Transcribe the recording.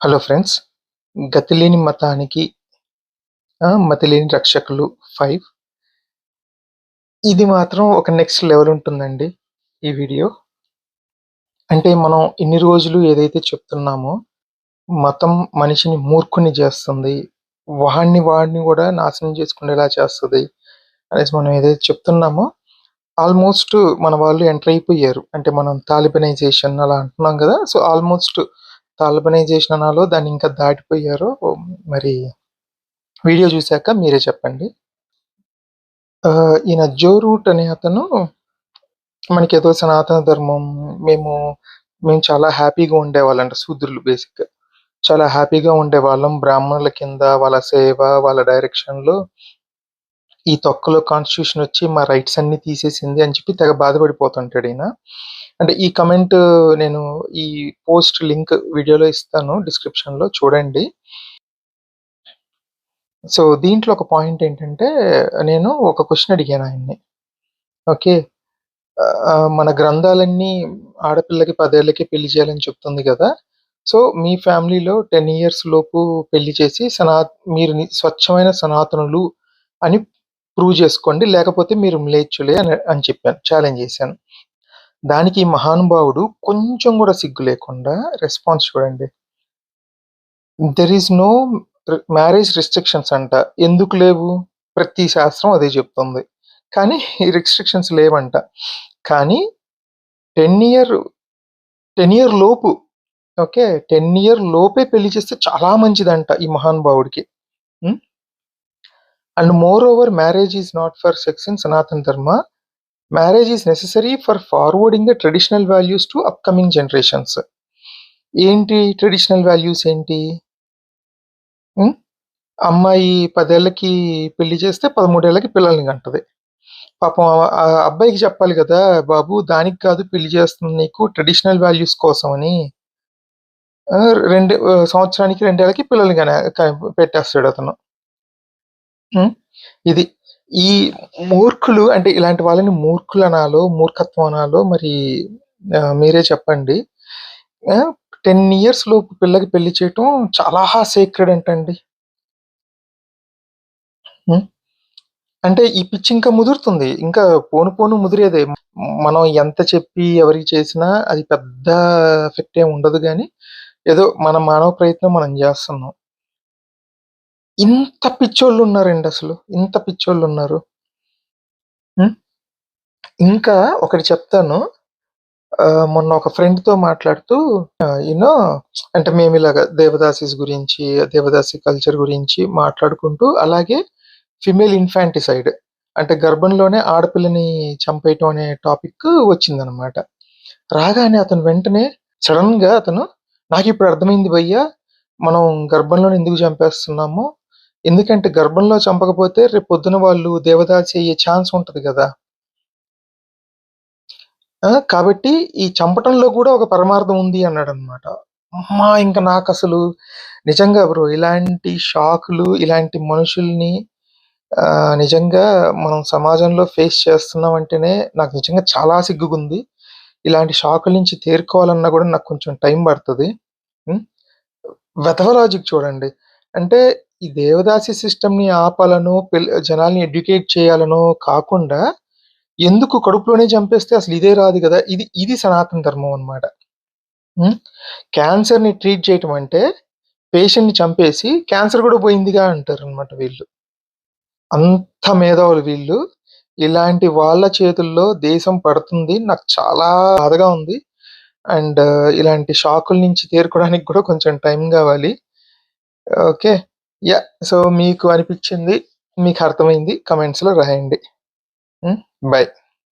Hello friends. 'గతిలేని మతానికి మతిలేని రక్షకులు 5' ఇది మాత్రం ఒక నెక్స్ట్ లెవెల్ ఉంటుందండి ఈ వీడియో. అంటే మనం ఇన్ని రోజులు ఏదైతే చెప్తున్నామో, మతం మనిషిని మూర్ఖుడిని చేస్తుంది. వాడిని గూడా నాశనం చేసుకునేలా చేస్తది అనేసి మనం ఏదైతే చెప్తున్నామో, ఆల్మోస్ట్ మన వాళ్ళు ఎంటర్ అయిపోయారు. అంటే మనం తాలిబనైజేషన్ అలా అంటున్నాం గదా! సో, ఆల్మోస్ట్ తాలిబనైజేషన్ అనాలో దాన్ని ఇంకా దాటిపోయారో మరి వీడియో చూసాక మీరే చెప్పండి. ఈయన 'జో రూట్' అనే అతను మనకేదో సనాతన ధర్మం మేము, మేము చాలా హ్యాపీగా ఉండేవాళ్ళంట శూద్రులు బేసిక్‌గా. చాలా హ్యాపీగా ఉండేవాళ్ళం. బ్రాహ్మణుల కింద వాళ్ళ సేవ, వాళ్ళ డైరెక్షన్‌లో ఈ తొక్కలో కాన్స్టిట్యూషన్ వచ్చి మా రైట్స్ అన్నీ తీసేసింది అని చెప్పి తెగ బాధపడిపోతుంటాడీయన. అంటే ఈ కమెంట్ నేను ఈ పోస్ట్ లింక్ వీడియోలో ఇస్తాను డిస్క్రిప్షన్‌లో చూడండి. సో, దీంట్లో ఒక పాయింట్ ఏంటంటే, నేను ఒక క్వెషన్ అడిగాను ఆయన్ని. ఓకే. మన గ్రంథాలన్నీ ఆడపిల్లకి 10 ఏళ్ళకే పెళ్లి చేయాలని చెప్తుంది గదా! సో, మీ ఫ్యామిలీలో 10 ఇయర్స్ లోపు పెళ్లి చేసి మీరు స్వచ్ఛమైన సనాతనులు అని ప్రూవ్ చేసుకోండి. లేకపోతే మీరు మ్లేచ్చులే అని అని చెప్పాను. ఛాలెంజ్ చేశాను. దానికి ఈ మహానుభావుడు కొంచెం గూడా సిగ్గు లేకుండా రెస్పాన్స్ చూడండి. There is no marriage restrictions అంట. ఎందుకు లేవు? ప్రతి శాస్త్రం అదే చెప్తుంది. కానీ ఈ రిస్ట్రిక్షన్స్ లేవంట. కానీ 10 ఇయర్ 10 ఇయర్ లోపు ఓకే. 10 ఇయర్ లోపే పెళ్లి చేస్తే చాలా మంచిదంట ఈ మహానుభావుడికి. హ్మ్. And more over marriage is not for sex in సనాతన ధర్మ. Marriage is necessary for forwarding the traditional values to upcoming generations. ఏంటి ట్రెడిషనల్ వాల్యూస్ ఏంటి? హ్మ్. అమ్మాయి 10 ఏళ్ళకి పెళ్లి చేస్తే 13 ఏళ్ళకి పిల్లల్ని కంటది. పాపం ఆ అబ్బాయికి చెప్పాలి గదా! బాబు దానికి కాదు పెళ్లి చేస్తుంది నీకు ట్రెడిషనల్ వాల్యూస్ కోసమని. సంవత్సరానికి 2 ఏళ్ళకి పిల్లల్ని పెట్టేస్తాడతను. హ్మ్. ఇది. ఈ మూర్ఖులు అంటే ఇలాంటి వాళ్ళని మూర్ఖులనాలో, మూర్ఖత్వం అనాలో మరి మీరే చెప్పండి. 10 ఇయర్స్ లోపు పిల్లకి పెళ్లి చేయటం చాలా సేక్రెడ్ అంటండి. హ్మ్. అంటే ఈ పిచ్చి ఇంకా ముదురుతుంది. ఇంకా పోను పోను ముదిరేదే. మనం ఎంత చెప్పి ఎవరికి చేసినా అది పెద్ద ఎఫెక్ట్ ఏమి ఉండదు గానీ, ఏదో మన మానవ ప్రయత్నం మనం జేస్తున్నాం. ఇంత పిచ్చోళ్ళున్నారండి అసలు. ఇంత పిచ్చోళ్ళున్నారు. హ్మ్. ఇంకా ఒకటి చెప్తాను. మొన్న ఒక ఫ్రెండ్‌తో మాట్లాడుతూ యూ నో అంటే మేమిలాగ దేవదాసీస్ గురించి, దేవదాసి కల్చర్ గురించి మాట్లాడుకుంటూ అలాగే ఫిమేల్ ఇన్ఫాంటిసైడ్ అంటే గర్భంలోనే ఆడపిల్లని చంపేయటం అనే టాపిక్ వచ్చిందనమాట. రాగానే అతను వెంటనే సడెన్‌గా అతను "నాకిప్పుడు అర్థమైంది భయ్యా, మనం గర్భంలోనే ఎందుకు చంపేస్తున్నామో. ఎందుకంటే గర్భంలో చంపకపోతే రేపొద్దున వాళ్ళు దేవదాసి అయ్యే ఛాన్స్ ఉంటది గదా! కాబట్టి ఈ చంపటంలో గూడా ఒక పరమార్థం ఉంది" అన్నాడనమాట. అమ్మా! ఇంక నాకసలు నిజంగా బ్రో ఇలాంటి షాకులు, ఇలాంటి మనుషుల్ని నిజంగా మనం సమాజంలో ఫేస్ చేస్తున్నామంటేనే నాకు నిజంగా చాలా సిగ్గుగుంది. ఇలాంటి షాకుల నుంచి తేరుకోవాలన్నా గూడా నాకు కొంచెం టైం పడతది. హ్మ్. వెధవ లాజిక్ చూడండి. అంటే ఈ దేవదాసి సిస్టమ్‌ని ఆపాలనో, జనాల్ని ఎడ్యుకేట్ చేయాలనో కాకుండా, ఎందుకు కడుపులోనే చంపేస్తే అసలు ఇదే రాదు గదా! ఇది సనాతన ధర్మం అన్నమాట. హ్మ్. క్యాన్సర్‌ని ట్రీట్ చేయటం అంటే, పేషెంట్‌ని చంపేసి క్యాన్సర్ గూడా పోయిందిగా అంటారన్నమాట వీళ్ళు. అంత మేధావులు వీళ్ళు. ఇలాంటి వాళ్ళ చేతుల్లో దేశం పడుతుంది. నాకు చాలా బాధగా ఉంది. అండ్ ఇలాంటి షాకుల నుంచి తేరుకోవడానికి కూడా కొంచెం టైం గావాలి. ఓకే. యాహ్! సో, మీకు అనిపిచ్చింది, మీకు అర్థమైంది కామెంట్స్‌లో రాయండి. హ్మ్. బై.